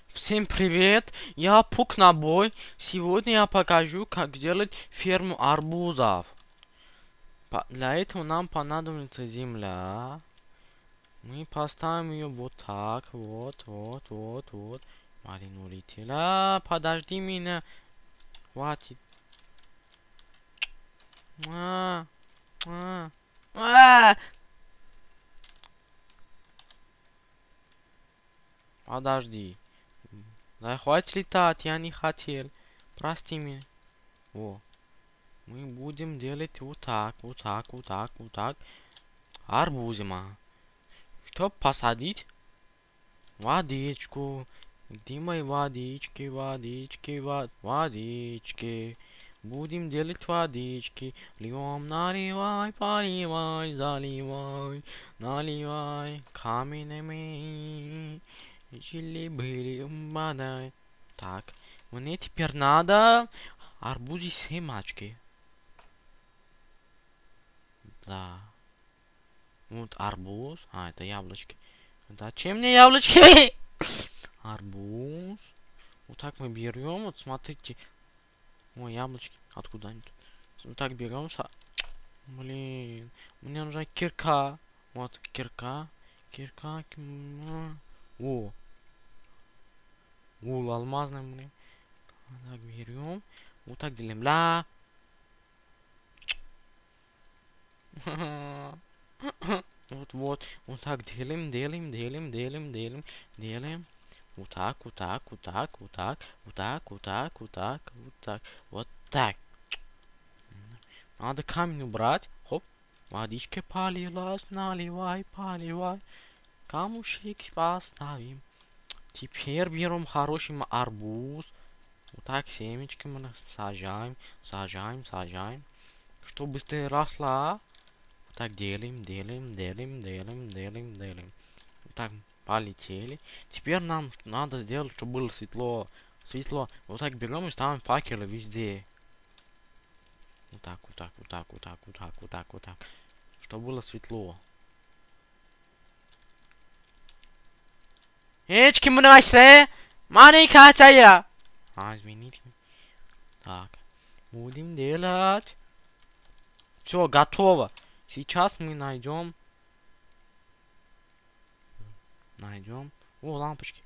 Всем привет, я Пукнабой. Сегодня я покажу, как сделать ферму арбузов. Для этого нам понадобится земля. Мы поставим ее вот так, вот. Марин улетела, подожди меня. Хватит. А, а, а! Подожди. Да хватит летать, я не хотел. Прости меня. Во. Мы будем делать вот так. Арбузима. Чтоб посадить водичку. Где мои водички? Водички. Будем делать водички. Льем, наливай, поливай, заливай, наливай. Каменными. Жили-были, мадай. Так, мне теперь надо арбузи семечки. Да. Вот арбуз. А, это яблочки. Зачем мне яблочки? Арбуз. Вот так мы берем. Вот смотрите. Ой, яблочки. Откуда они тут? Вот так берем. Блин. Мне нужна кирка. Вот, кирка. О. Алмазная, блин. Вот так берем. Вот так делим. Ла. Вот так делим. Вот так. Надо камень убрать. Хоп. Водичка полилась, наливай, поливай. Камушек поставим. Теперь берем хороший арбуз. Вот так семечки мы сажаем. Чтобы быстрее росла. Вот так делим. Вот так полетели. Теперь нам надо сделать, чтобы было светло. Вот так берем и ставим факелы везде. Вот так. Чтобы было светло. Эчки мнасе! Маника чая! Извините. Так. Будем делать. Все, готово. Сейчас мы найдем. О, лампочки.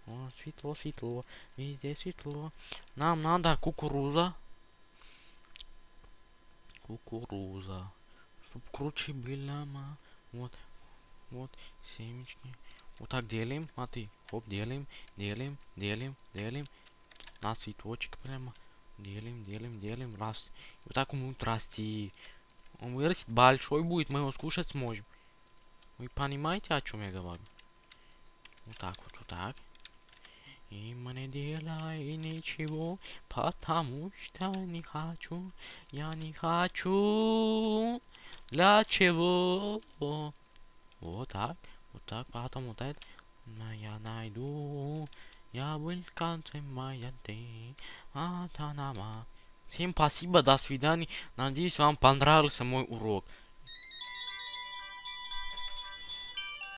О, светло. Везде светло. Нам надо кукуруза. Чтоб круче было. Вот. Семечки. Вот так делим. Смотри. Хоп, делим. На цветочек прямо. Делим. Раз. Вот так он будет расти. Он вырастет большой будет, мы его скушать сможем. Вы понимаете, о чем я говорю? Вот так. И мне делай ничего, потому что не хочу. Я не хочу. Для чего? Вот так, потом вот это. Но я найду. Я был в конце моя день. Всем спасибо, до свидания. Надеюсь, вам понравился мой урок.